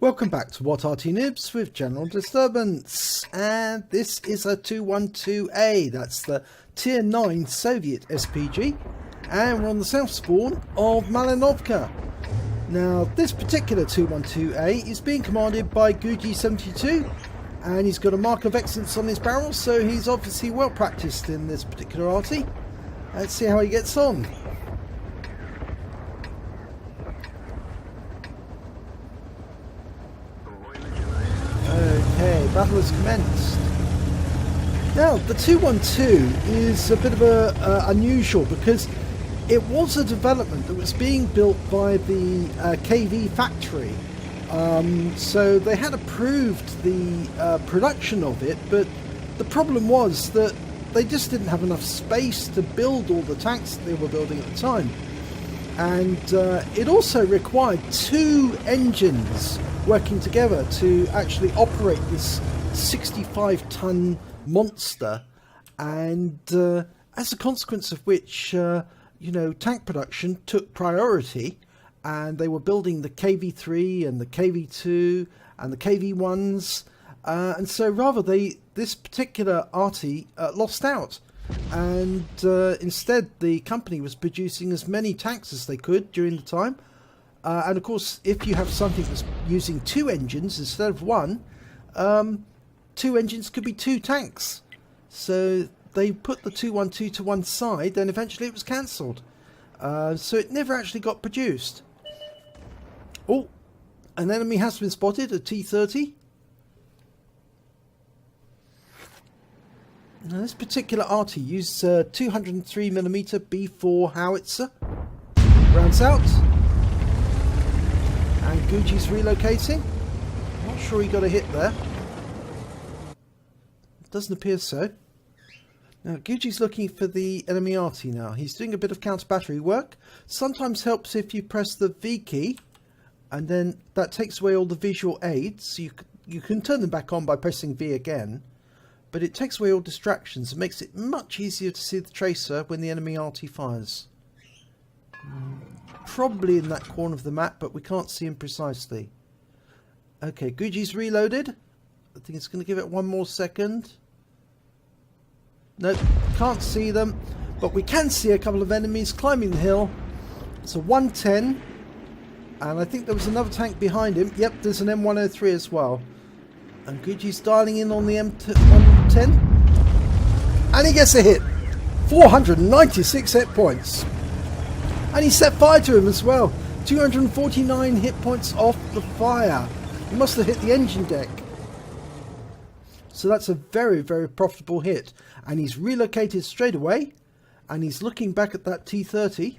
Welcome back to What Arty Noobs with General Disturbance, and this is a 212A, that's the Tier 9 Soviet SPG, and we're on the south spawn of Malinovka. Now this particular 212A is being commanded by Guji72, and he's got a mark of excellence on his barrel, so he's obviously well practiced in this particular arty. Let's see how he gets on. Okay, battle has commenced. Now, the 212 is a bit of a unusual because it was a development that was being built by the KV factory. So they had approved the production of it, but the problem was that they just didn't have enough space to build all the tanks that they were building at the time. And it also required two engines working together to actually operate this 65-ton monster, and as a consequence of which, tank production took priority, and they were building the KV3 and the KV2 and the KV1s, and so rather this particular arty lost out, and instead the company was producing as many tanks as they could during the time. And of course, if you have something that's using two engines instead of one, two engines could be two tanks. So they put the 212 to one side, and eventually it was cancelled. So it never actually got produced. Oh, an enemy has been spotted, a T-30. Now this particular arty used 203mm B4 howitzer. Rounds out. And Guji's relocating. Not sure he got a hit there. Doesn't appear so. Now Guji's looking for the enemy arty now. He's doing a bit of counter battery work. Sometimes helps if you press the V key, and then that takes away all the visual aids. You can turn them back on by pressing V again, but it takes away all distractions and makes it much easier to see the tracer when the enemy arty fires. Probably in that corner of the map, but we can't see him precisely. Okay, Guji's reloaded. I think it's going to give it one more second. Nope, can't see them, but we can see a couple of enemies climbing the hill. It's a 110, and I think there was another tank behind him. Yep, there's an M103 as well. And Guji's dialing in on the M110, and he gets a hit. 496 hit points. And he set fire to him as well. 249 hit points off the fire. He must have hit the engine deck. So that's a very, very profitable hit. And he's relocated straight away. And he's looking back at that T-30,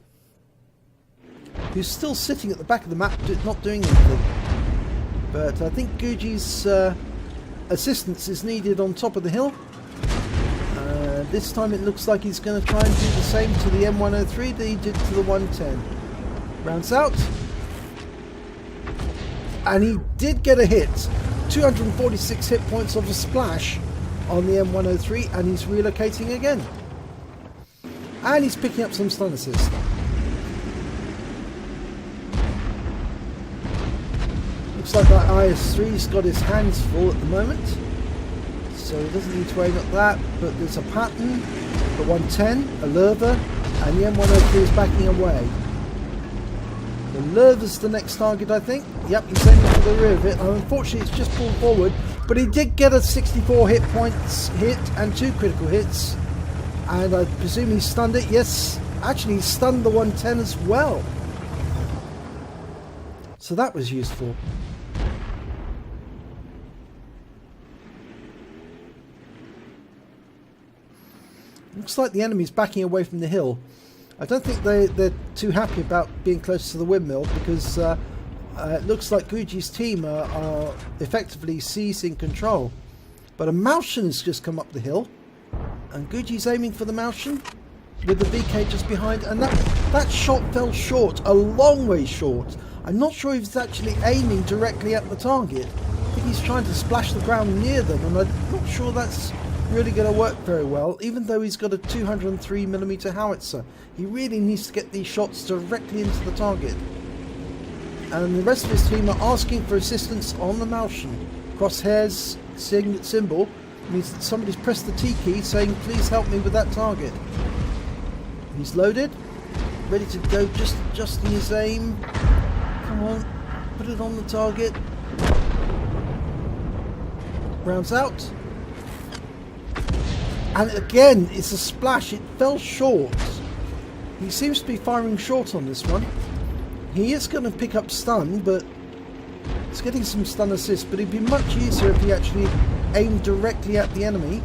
who's still sitting at the back of the map, not doing anything. But I think Guji's assistance is needed on top of the hill. This time it looks like he's going to try and do the same to the M103 that he did to the 110. Rounds out. And he did get a hit. 246 hit points off a splash on the M103, and he's relocating again. And he's picking up some stun assist. Looks like that IS-3's got his hands full at the moment, so he doesn't need to aim at that, but there's a pattern, the 110, a Lerva, and the M103 is backing away. The Lerva's the next target, I think. Yep, he's aiming for the rear of it. Unfortunately, it's just pulled forward, but he did get a 64 hit points hit and two critical hits, and I presume he stunned it. Yes, actually he stunned the 110 as well. So that was useful. Looks like the enemy's backing away from the hill. I don't think they're too happy about being close to the windmill, because it looks like Guji's team are effectively seizing control. But a Malshin has just come up the hill, and Guji's aiming for the Malshin with the VK just behind, and that shot fell short, a long way short. I'm not sure if he's actually aiming directly at the target. I think he's trying to splash the ground near them, and I'm not sure that's really going to work very well. Even though he's got a 203mm howitzer, he really needs to get these shots directly into the target. and the rest of his team are asking for assistance on the Malshan. Crosshairs symbol means that somebody's pressed the T key saying please help me with that target. He's loaded, ready to go, just adjusting his aim. Come on, put it on the target. Rounds out. And again, it's a splash. It fell short. He seems to be firing short on this one. He is going to pick up stun, but he's getting some stun assist. But it'd be much easier if he actually aimed directly at the enemy.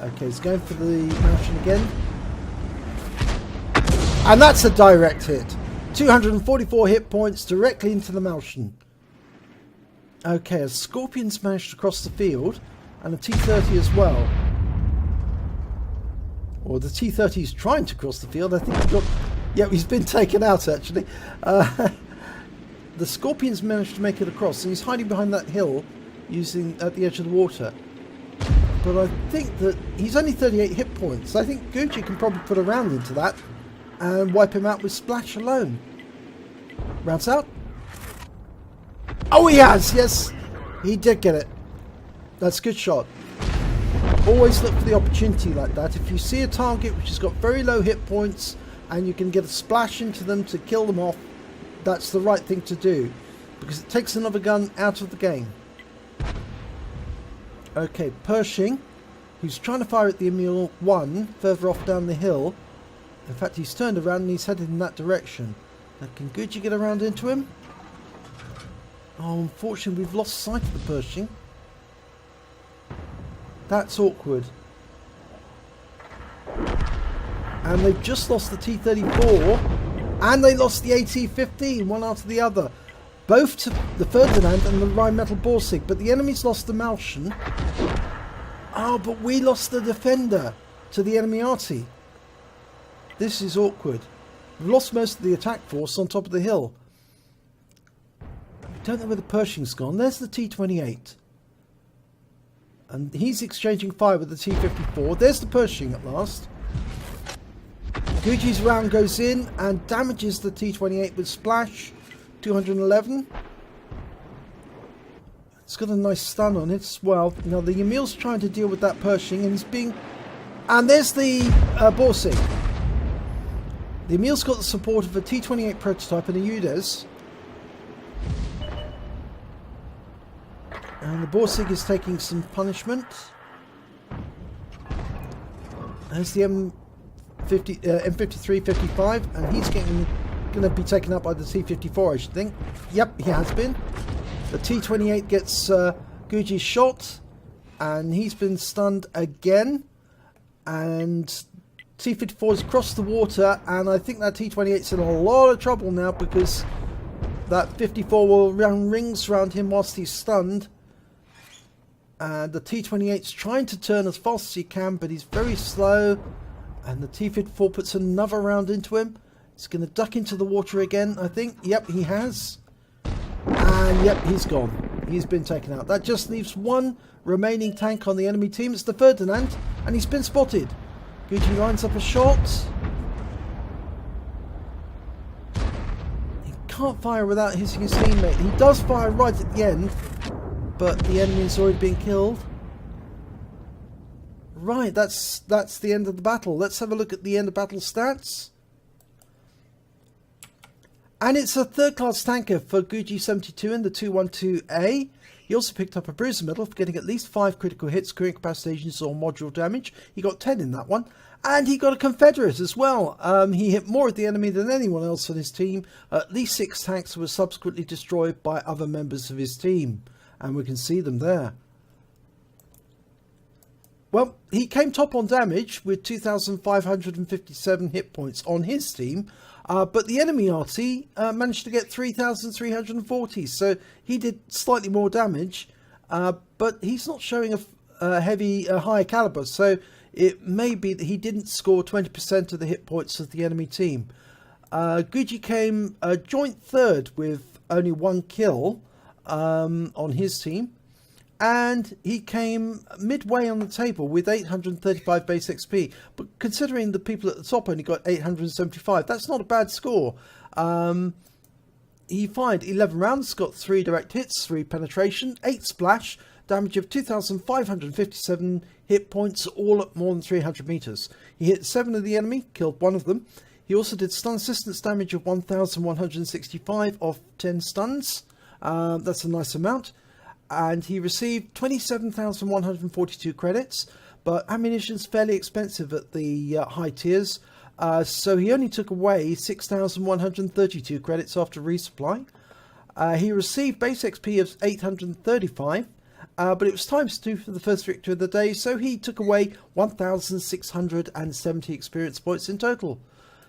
Okay, he's going for the motion again. And that's a direct hit. 244 hit points directly into the Malshan. Okay, a Scorpion's managed to cross the field, and a T-30 as well. Or the T-30 is trying to cross the field. I think he got... Yeah, he's been taken out actually. The Scorpion's managed to make it across, and he's hiding behind that hill using at the edge of the water. But I think that he's only 38 hit points. I think Gucci can probably put a round into that and wipe him out with splash alone. Rounds out. Oh, he has! Yes, he did get it. That's a good shot. Always look for the opportunity like that. If you see a target which has got very low hit points and you can get a splash into them to kill them off, that's the right thing to do, because it takes another gun out of the game. Okay, Pershing, who's trying to fire at the Emil 1 further off down the hill. In fact, he's turned around and he's headed in that direction. Now, can Gucci get around into him? Oh, unfortunately, we've lost sight of the Pershing. That's awkward. And they've just lost the T-34 and they lost the AT-15, one after the other. Both to the Ferdinand and the Rheinmetall Borsig, but the enemy's lost the Malshan. Oh, but we lost the Defender to the enemy Arty. This is awkward. We've lost most of the attack force on top of the hill. We don't know where the Pershing's gone. There's the T-28. And he's exchanging fire with the T-54. There's the Pershing at last. Gucci's round goes in and damages the T-28 with splash. 211. It's got a nice stun on it as well. Now the Emil's trying to deal with that Pershing and he's being... And there's the Borsig. The Emil's got the support of a T-28 prototype and a UDES. And the Borsig is taking some punishment. There's the M53-55 and he's going to be taken up by the T-54, I should think. Yep, he has been. The T-28 gets Gucci's shot and he's been stunned again. And T-54's crossed the water and I think that T-28's in a lot of trouble now because that 54 will run rings around him whilst he's stunned. And the T-28's trying to turn as fast as he can, but he's very slow. And the T-54 puts another round into him. He's going to duck into the water again, I think. Yep, he has. And yep, he's gone. He's been taken out. That just leaves one remaining tank on the enemy team. It's the Ferdinand, and he's been spotted. Gucci lines up a shot. He can't fire without hitting his teammate. He does fire right at the end, but the enemy's already been killed. Right, that's the end of the battle. Let's have a look at the end of battle stats. And it's a third-class tanker for Gucci 72 in the 212A. He also picked up a bruiser medal for getting at least 5 critical hits, crewing incapacitations or module damage. He got 10 in that one. And he got a Confederate as well. He hit more of the enemy than anyone else on his team. At least 6 tanks were subsequently destroyed by other members of his team. And we can see them there. Well, he came top on damage with 2,557 hit points on his team. But the enemy Arty managed to get 3,340, so he did slightly more damage, but he's not showing a higher caliber, so it may be that he didn't score 20% of the hit points of the enemy team. Gucci came joint third with only 1 kill, on his team, and he came midway on the table with 835 base XP. But considering the people at the top only got 875, that's not a bad score. He fired 11 rounds, got 3 direct hits, 3 penetration, 8 splash, damage of 2,557 hit points, all at more than 300 meters. He hit 7 of the enemy, killed 1 of them. He also did stun assistance damage of 1,165 off 10 stuns. That's a nice amount. And he received 27,142 credits, but ammunition's fairly expensive at the high tiers. So he only took away 6,132 credits after resupply. He received base XP of 835, but it was ×2 for the first victory of the day, so he took away 1,670 experience points in total.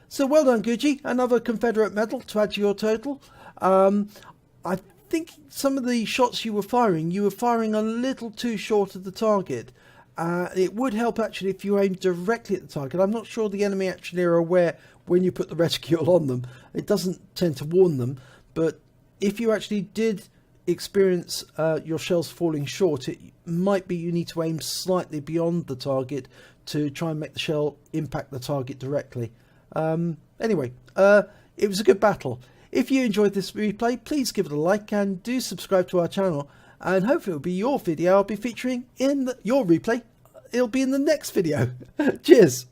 So well done, Gucci. Another Confederate medal to add to your total. I think some of the shots you were firing a little too short of the target. It would help actually if you aim directly at the target. I'm not sure the enemy actually are aware when you put the reticule on them. It doesn't tend to warn them, but if you actually did experience your shells falling short, it might be you need to aim slightly beyond the target to try and make the shell impact the target directly. Anyway, it was a good battle. If you enjoyed this replay, please give it a like and do subscribe to our channel, and hopefully it'll be your video I'll be featuring in your replay. It'll be in the next video. Cheers.